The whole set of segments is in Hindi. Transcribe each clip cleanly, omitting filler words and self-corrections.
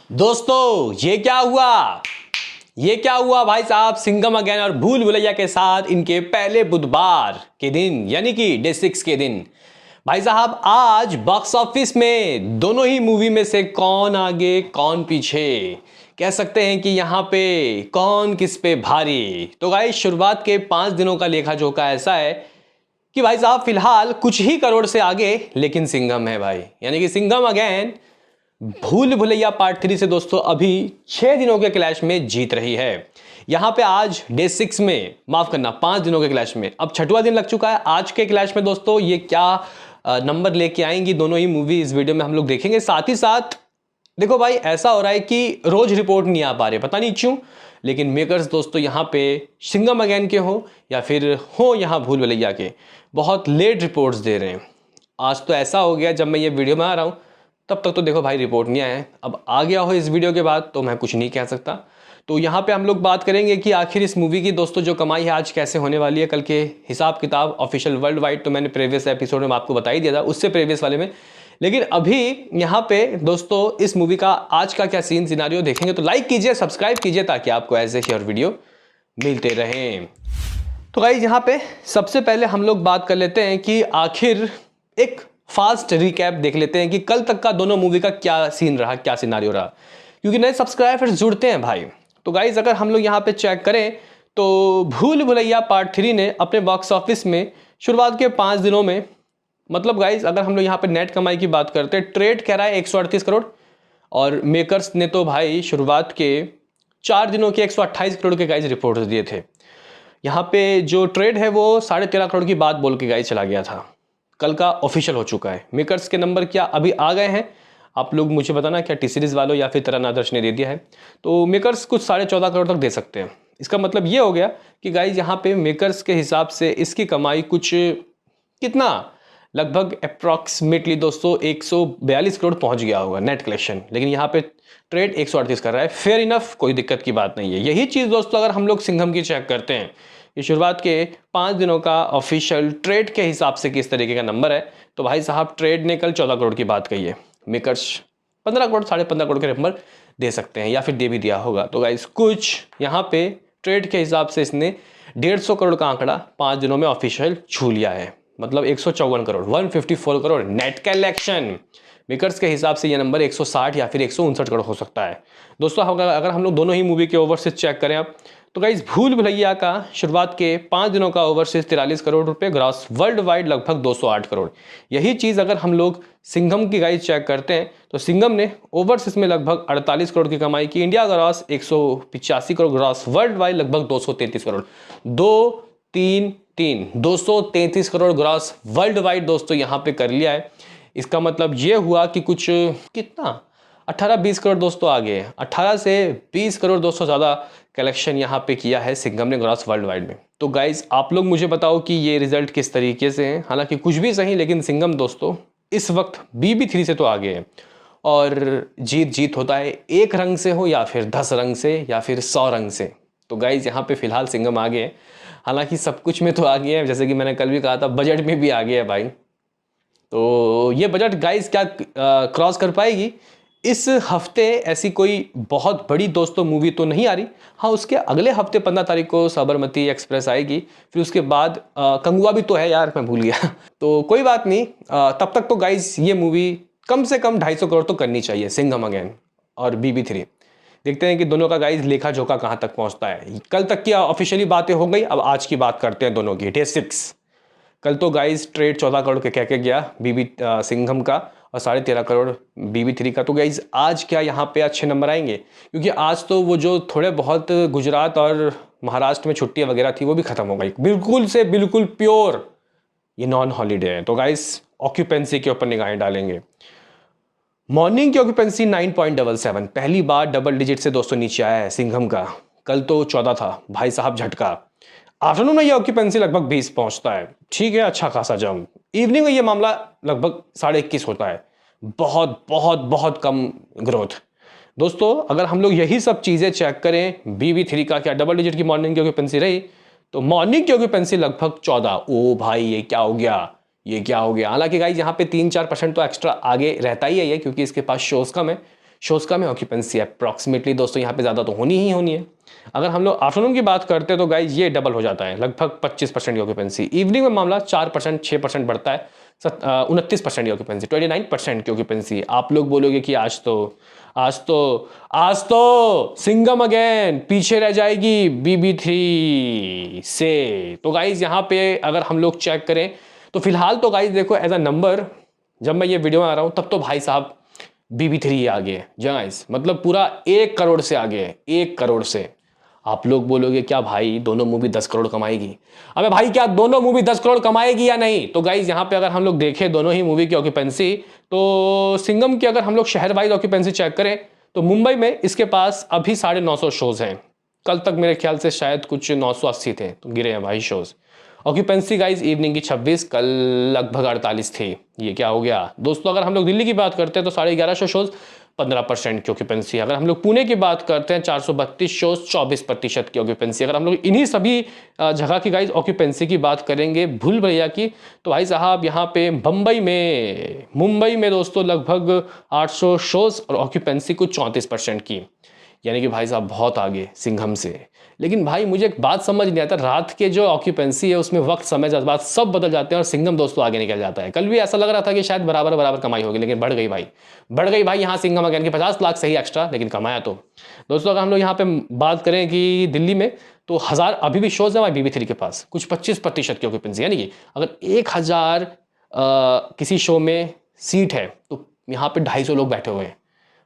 दोस्तों ये क्या हुआ भाई साहब। सिंघम अगेन और भूल भुलैया के साथ इनके पहले बुधवार के दिन यानी कि डे 6 के दिन भाई साहब आज बॉक्स ऑफिस में दोनों ही मूवी में से कौन आगे कौन पीछे, कह सकते हैं कि यहाँ पे कौन किस पे भारी। तो गाइस शुरुआत के 5 दिनों का लेखा जोखा ऐसा है कि भाई साहब फिलहाल कुछ ही करोड़ से आगे लेकिन सिंघम है भाई, यानी कि सिंघम अगेन भूल भुलैया पार्ट 3 से दोस्तों अभी 6 दिनों के क्लैश में जीत रही है। यहां पे आज डे 6 में, माफ करना 5 दिनों के क्लैश में अब 6वां दिन लग चुका है। आज के क्लैश में दोस्तों ये क्या नंबर लेके आएंगी दोनों ही मूवी, इस वीडियो में हम लोग देखेंगे। साथ ही साथ देखो भाई ऐसा हो रहा है कि रोज रिपोर्ट नहीं आ पा रहे, पता नहीं क्यों, लेकिन मेकर्स दोस्तों यहाँ पे सिंघम अगेन के हो या फिर हो यहाँ भूल भुलैया के, बहुत लेट रिपोर्ट्स दे रहे हैं। आज तो ऐसा हो गया जब मैं ये वीडियो में आ रहा हूँ तब तक तो देखो भाई रिपोर्ट नहीं आया है, अब आ गया हो इस वीडियो के बाद तो मैं कुछ नहीं कह सकता। तो यहाँ पे हम लोग बात करेंगे कि आखिर इस मूवी की दोस्तों जो कमाई है आज कैसे होने वाली है। कल के हिसाब किताब ऑफिशियल वर्ल्ड वाइड तो मैंने प्रीवियस एपिसोड में आपको बता ही दिया था, उससे प्रीवियस वाले में, लेकिन अभी यहाँ पे दोस्तों इस मूवी का आज का क्या सीन सिनारियो देखेंगे। तो लाइक कीजिए, सब्सक्राइब कीजिए ताकि आपको ऐसे ही और वीडियो मिलते रहें। तो गाइस यहाँ पे सबसे पहले हम लोग बात कर लेते हैं कि आखिर एक फास्ट रिकैप देख लेते हैं कि कल तक का दोनों मूवी का क्या सीन रहा, क्या सिनारियो रहा, क्योंकि नए सब्सक्राइबर्स जुड़ते हैं भाई। तो गाइस अगर हम लोग यहाँ पे चेक करें तो भूल भुलैया पार्ट 3 ने अपने बॉक्स ऑफिस में शुरुआत के 5 दिनों में, मतलब गाइस अगर हम लोग यहाँ पे नेट कमाई की बात करते हैं, ट्रेड कह रहा है 138 करोड़ और मेकर्स ने तो भाई शुरुआत के 4 दिनों के 128 करोड़ के गाइस रिपोर्ट्स दिए थे। यहाँ पे जो ट्रेड है वो 13.5 करोड़ की बात बोल के गाइस चला गया था। कल का ऑफिशियल हो चुका है। मेकर्स के नंबर क्या अभी आ गए हैं, आप लोग मुझे बताना, क्या टी सीरीज वालों या फिर तरन आदर्श ने दे दिया है। तो मेकर्स कुछ 14.5 करोड़ तक दे सकते हैं। इसका मतलब ये हो गया कि गाइज यहाँ पे मेकर्स के हिसाब से इसकी कमाई कुछ कितना, लगभग अप्रॉक्सीमेटली दोस्तों 142 करोड़ पहुंच गया होगा नेट कलेक्शन, लेकिन यहाँ पे ट्रेड 138 कर रहा है। फेयर इनफ, कोई दिक्कत की बात नहीं है। यही चीज़ दोस्तों अगर हम लोग सिंघम की चेक करते हैं कि शुरुआत के 5 दिनों का ऑफिशियल ट्रेड के हिसाब से किस तरीके का नंबर है, तो भाई साहब ट्रेड ने कल 14 करोड़ की बात कही है, मेकर्स 15 करोड़ 15.5 करोड़ के नंबर दे सकते हैं या फिर दे भी दिया होगा। तो गाइस कुछ यहाँ पे ट्रेड के हिसाब से इसने 150 करोड़ का आंकड़ा 5 दिनों में ऑफिशियल छू लिया है, मतलब 154 crore 154 crore net collection. Makers के हिसाब से ये नंबर 160 या फिर 159 करोड़ हो सकता है। दोस्तों अगर हम लोग दोनों ही मूवी के ओवरसीज चेक करें अब, तो गाइस भूल भुलैया का शुरुआत के 5 दिनों का ओवरसीज 43 करोड़ रुपए, ग्रॉस वर्ल्ड वाइड लगभग 208 करोड़। यही चीज़ अगर हम लोग सिंघम की गाइस चेक करते हैं तो सिंघम ने ओवरसीज में लगभग 48 करोड़ की कमाई की, India gross 185 crore, gross world wide लगभग 233 crore, 233 crore gross world wide दोस्तों यहाँ पे कर लिया है। इसका मतलब ये हुआ कि कुछ कितना 18-20 करोड़ दोस्तों आ गए, 18 से 20 करोड़ दोस्तों ज़्यादा कलेक्शन यहाँ पे किया है सिंघम ने ग्रॉस वर्ल्ड वाइड में। तो गाइज आप लोग मुझे बताओ कि ये रिजल्ट किस तरीके से हैं। हालांकि कुछ भी सही, लेकिन सिंघम दोस्तों इस वक्त BB3 से तो आगे है, और जीत होता है एक रंग से हो या फिर 10 रंग से या फिर 100 रंग से। तो गाइज यहाँ पे फिलहाल सिंघम आगे है, हालांकि सब कुछ में तो आगे है, जैसे कि मैंने कल भी कहा था बजट में भी आगे है भाई। तो ये बजट गाइस क्या क्रॉस कर पाएगी इस हफ्ते? ऐसी कोई बहुत बड़ी दोस्तों मूवी तो नहीं आ रही। हाँ, उसके अगले हफ्ते 15 तारीख को साबरमती एक्सप्रेस आएगी, फिर उसके बाद कंगुआ भी तो है यार, मैं भूल गया तो कोई बात नहीं, तब तक तो गाइस ये मूवी कम से कम 250 करोड़ तो करनी चाहिए, सिंघम अगेन और BB3। देखते हैं कि दोनों का गाइस लेखा जोखा कहाँ तक पहुँचता है। कल तक की ऑफिशियली बातें हो गई, अब आज की बात करते हैं दोनों की। डे 6 कल तो गाइस ट्रेड 14 करोड़ के कह के गया सिंघम का और 13.5 करोड़ BB3 का। तो गाइस आज क्या यहाँ पे अच्छे नंबर आएंगे? क्योंकि आज तो वो जो थोड़े बहुत गुजरात और महाराष्ट्र में छुट्टियां वगैरह थी वो भी खत्म हो गई, बिल्कुल से बिल्कुल प्योर ये नॉन हॉलीडे है। तो गाइस ऑक्यूपेंसी के ऊपर निगाहें डालेंगे। मॉर्निंग की ऑक्यूपेंसी 9.77, पहली बार डबल डिजिट से दोस्तों नीचे आया है सिंघम का। कल तो 14 था भाई साहब, झटका। आफ्टरनून में ये ऑक्यूपेंसी लगभग 20 पहुंचता है, ठीक है, अच्छा खासा जंप। इवनिंग में ये मामला लगभग 21.5 होता है, बहुत बहुत बहुत कम ग्रोथ। दोस्तों अगर हम लोग यही सब चीज़ें चेक करें, BB3 का क्या डबल डिजिट की मॉर्निंग की ऑक्यूपेंसी रही, तो मॉर्निंग की ऑक्यूपेंसी लगभग 14। ओ भाई ये क्या हो गया। हालांकि गाइस यहाँ पे 3-4% तो एक्स्ट्रा आगे रहता ही है ये, क्योंकि इसके पास शोज कम है। शोज़ का में ऑक्यूपेंसी अप्रॉक्सीमेटली दोस्तों यहाँ पे ज़्यादा तो होनी ही होनी है। अगर हम लोग आफ्टरनून की बात करते हैं तो गाइज ये डबल हो जाता है, लगभग 25% की ऑक्यूपेंसी। इवनिंग में मामला 4% 6% बढ़ता है, 29% की ऑक्यूपेंसी, 29% की ऑक्यूपेंसी। आप लोग बोलोगे कि आज तो सिंघम अगेन पीछे रह जाएगी BB3 से। तो गाइज यहाँ पे अगर हम लोग चेक करें तो फिलहाल तो गाइज देखो एज अ नंबर, जब मैं ये वीडियो में आ रहा हूँ तब तो भाई साहब BB3 आगे है गाइस, मतलब पूरा 1 करोड़ से आगे है, 1 करोड़ से। आप लोग बोलोगे क्या भाई दोनों मूवी 10 करोड़ कमाएगी? अबे भाई क्या दोनों मूवी 10 करोड़ कमाएगी या नहीं? तो गाइज यहाँ पे अगर हम लोग देखें दोनों ही मूवी की ऑक्यूपेंसी, तो सिंघम की अगर हम लोग शहर वाइज ऑक्यूपेंसी चेक करें तो मुंबई में इसके पास अभी 950 शोज हैं। कल तक मेरे ख्याल से शायद कुछ 980 थे, तो गिरे हैं भाई शोज। ऑक्यूपेंसी गाइज इवनिंग की 26, कल लगभग 48 थी। ये क्या हो गया दोस्तों? अगर हम लोग दिल्ली की बात करते हैं तो 1150 शोज, 15% की ऑक्यूपेंसी। अगर हम लोग पुणे की बात करते हैं 432 शोज, 24% की ऑक्यूपेंसी। अगर हम लोग इन्हीं सभी जगह की गाइज ऑक्यूपेंसी की बात करेंगे भूल भैया की, तो भाई साहब यहाँ पे मुंबई में दोस्तों लगभग 800 शोज और ऑक्यूपेंसी कुछ 34% की, यानी कि भाई साहब बहुत आगे सिंघम से। लेकिन भाई मुझे एक बात समझ नहीं आता, रात के जो ऑक्यूपेंसी है उसमें वक्त समय जज्बात सब बदल जाते हैं और सिंघम दोस्तों आगे निकल जाता है। कल भी ऐसा लग रहा था कि शायद बराबर बराबर कमाई होगी, लेकिन बढ़ गई भाई यहाँ सिंघम अगेन की 50 लाख सही एक्स्ट्रा, लेकिन कमाया तो। दोस्तों अगर हम लोग यहाँ पे बात करें कि दिल्ली में तो 1000 अभी भी शोज है भाई BB3 के पास, कुछ 25% की ऑक्यूपेंसी, यानी कि अगर 1000 किसी शो में सीट है तो यहाँ पे 250 लोग बैठे हुए हैं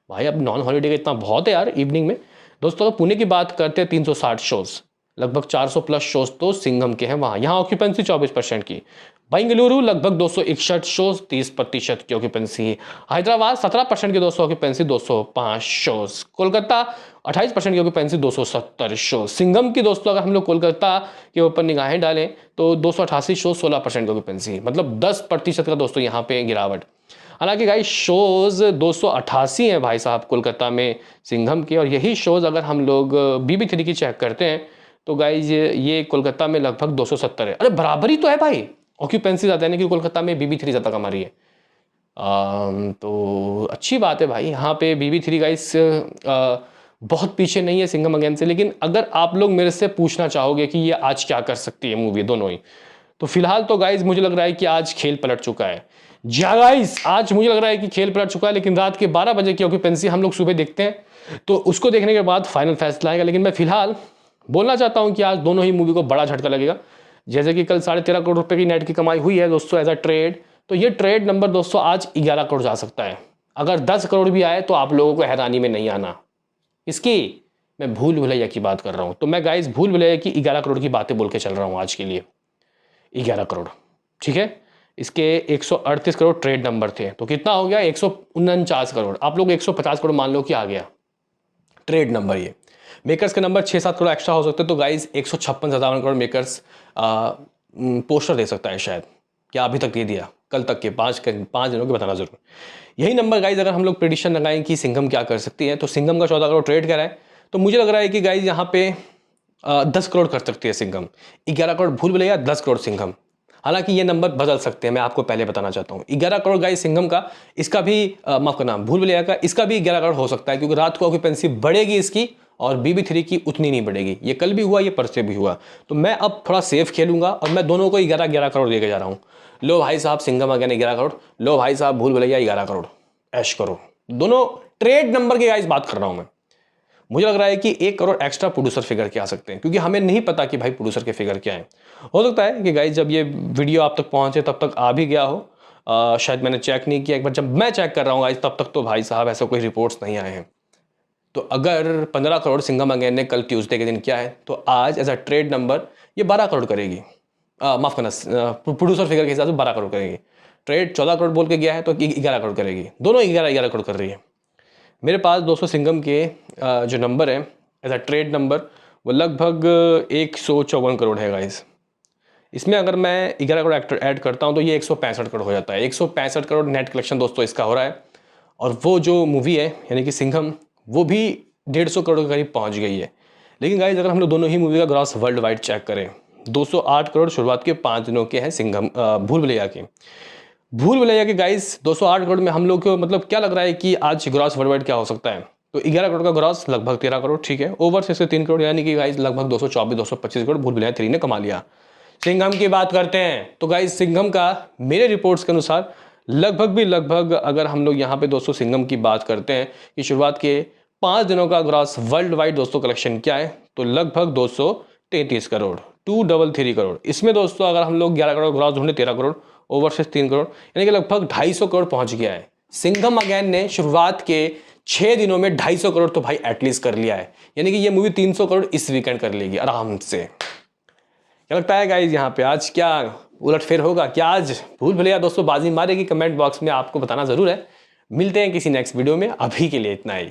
भाई। अब नॉन हॉलीडे का इतना बहुत है यार इवनिंग में। दोस्तों अगर पुणे की बात करते हैं 360 शोज, लगभग 400 प्लस शोज तो सिंघम के हैं वहाँ, यहाँ ऑक्यूपेंसी 24% की। बेंगलुरु लगभग 261 शोज, 30% की ऑक्यूपेंसी। हैदराबाद 17% की दोस्तों ऑक्यूपेंसी, 205 शोज। कोलकाता 28% की ऑक्यूपेंसी, 270 शोज। सिंघम की दोस्तों अगर हम लोग कोलकाता के ऊपर निगाहें डालें तो 288 शोज, 16% की ऑक्यूपेंसी, मतलब 10% का दोस्तों यहाँ पे गिरावट। हालांकि गाइस शोज 288 हैं भाई साहब कोलकाता में सिंघम के, और यही शोज अगर हम लोग BB3 की चेक करते हैं तो गाइस ये कोलकाता में लगभग 270 है। अरे बराबरी तो है भाई, ऑक्यूपेंसी ज़्यादा है, कि कोलकाता में BB3 ज़्यादा कमा रही है। तो अच्छी बात है भाई, यहाँ पे BB3 गाइस बहुत पीछे नहीं है सिंघम अगेन से। लेकिन अगर आप लोग मेरे से पूछना चाहोगे कि ये आज क्या कर सकती है मूवी दोनों ही, तो फिलहाल तो गाइस मुझे लग रहा है कि आज खेल पलट चुका है। जा गाइस आज मुझे लग रहा है कि खेल पलट चुका है, लेकिन रात के 12 बजे की ऑक्यूपेंसी हम लोग सुबह देखते हैं तो उसको देखने के बाद फाइनल फैसला आएगा। लेकिन मैं फिलहाल बोलना चाहता हूं कि आज दोनों ही मूवी को बड़ा झटका लगेगा। जैसे कि कल 13.5 करोड़ रुपए की नेट की कमाई हुई है दोस्तों एज अ ट्रेड, तो ये ट्रेड नंबर दोस्तों आज 11 करोड़ जा सकता है। अगर 10 करोड़ भी आए तो आप लोगों को हैरानी में नहीं आना। इसकी मैं भूल भुलैया की बात कर रहा हूं, तो मैं गाइस भूल भुलैया की 11 करोड़ की बातें बोल के चल रहा हूं आज के लिए। 11 करोड़ ठीक है, इसके 138 करोड़ ट्रेड नंबर थे, तो कितना हो गया 149 करोड़। आप लोग 150 करोड़ मान लो कि आ गया ट्रेड नंबर। ये मेकर्स के नंबर 6-7 करोड़ एक्स्ट्रा हो सकते हैं, तो गाइज 156-57 करोड़ मेकर्स पोस्टर दे सकता है शायद। क्या अभी तक दे दिया? कल तक के 5 दिनों के बताना जरूर। यही नंबर गाइज अगर हम लोग प्रेडिक्शन लगाएं कि सिंघम क्या कर सकती है, तो सिंघम का 14 करोड़ ट्रेड कर रहा है, तो मुझे लग रहा है कि गाइज यहाँ पे 10 करोड़ कर सकती है सिंघम। 11 करोड़ भूल भुलैया, 10 करोड़ सिंघम। हालांकि ये नंबर बदल सकते हैं, मैं आपको पहले बताना चाहता हूँ। 11 करोड़ गाइस सिंघम का, इसका भी माफ करना भूल भुलैया का, इसका भी 11 करोड़ हो सकता है, क्योंकि रात को ऑक्यूपेंसी बढ़ेगी इसकी और BB3 की उतनी नहीं बढ़ेगी। ये कल भी हुआ, ये परसों भी हुआ, तो मैं अब थोड़ा सेफ खेलूंगा और मैं दोनों को 11-11 करोड़ देके जा रहा हूँ। लो भाई साहब सिंघम अगेन 11 करोड़, लो भाई साहब भूल भुलैया 11 करोड़, ऐश करो। दोनों ट्रेड नंबर की गाइस बात कर रहा हूं मैं। मुझे लग रहा है कि 1 करोड़ एक्स्ट्रा प्रोड्यूसर फिगर के आ सकते हैं, क्योंकि हमें नहीं पता कि भाई प्रोड्यूसर के फिगर क्या है। हो सकता है कि गाइज जब ये वीडियो आप तक पहुंचे तब तक आ भी गया हो, शायद मैंने चेक नहीं किया। एक बार जब मैं चेक कर रहा हूँ गाइज तब तक तो भाई साहब ऐसा कोई रिपोर्ट्स नहीं आए हैं। तो अगर 15 करोड़ सिंघम अगेन ने कल ट्यूसडे के दिन किया है, तो आज एज अ ट्रेड नंबर ये 12 करोड़ करेगी। माफ करना, प्रोड्यूसर फिगर के हिसाब से 12 करोड़ करेगी। ट्रेड 14 करोड़ बोल के गया है तो 11 करोड़ करेगी, दोनों 11-11 करोड़ कर रही है। मेरे पास दोस्तों सिंघम के जो नंबर है एज अ ट्रेड नंबर, वो लगभग 154 करोड़ है गाइस। इसमें अगर मैं 11 करोड़ ऐड करता हूं तो ये 165 करोड़ हो जाता है। 165 करोड़ नेट कलेक्शन दोस्तों इसका हो रहा है। और वो जो मूवी है यानी कि सिंघम, वो भी 150 करोड़ के करीब पहुंच गई है। लेकिन गाइस अगर हम लोग दोनों ही मूवी का ग्रॉस वर्ल्ड वाइड चेक करें, 208 करोड़ शुरुआत के 5 दिनों के हैं सिंघम भूल भुलैया के, भूल भुलैया के गाइस 208 करोड़ में हम लोग को मतलब क्या लग रहा है कि आज ग्रॉस वर्ल्ड वाइड क्या हो सकता है? तो 11 करोड़ का ग्रॉस, लगभग 13 करोड़, ठीक है। ओवर से 3 करोड़, यानी कि गाइस लगभग 224-225 करोड़ भूल भुलैया 3 ने कमा लिया। सिंघम की बात करते हैं तो गाइस सिंघम का मेरे रिपोर्ट्स के अनुसार लगभग अगर हम लोग यहाँ पे दोस्तों सिंघम की बात करते हैं कि शुरुआत के 5 दिनों का ग्रॉस वर्ल्ड वाइड दोस्तों कलेक्शन क्या है, तो लगभग 233 करोड़, 233 करोड़। इसमें दोस्तों अगर हम लोग 11 करोड़ ग्रॉस ढूंढे, 13 करोड़, ओवर से 3 करोड़, यानी कि लगभग 250 करोड़ पहुंच गया है। सिंघम अगेन ने शुरुआत के 6 दिनों में 250 करोड़ तो भाई एटलीस्ट कर लिया है, यानी कि ये मूवी 300 करोड़ इस वीकेंड कर लेगी आराम से। क्या लगता है गाइज यहाँ पे आज क्या उलटफेर होगा? क्या आज भूल भुलैया दोस्तों बाजी मारेगी? कमेंट बॉक्स में आपको बताना जरूर है। मिलते हैं किसी नेक्स्ट वीडियो में, अभी के लिए इतना ही।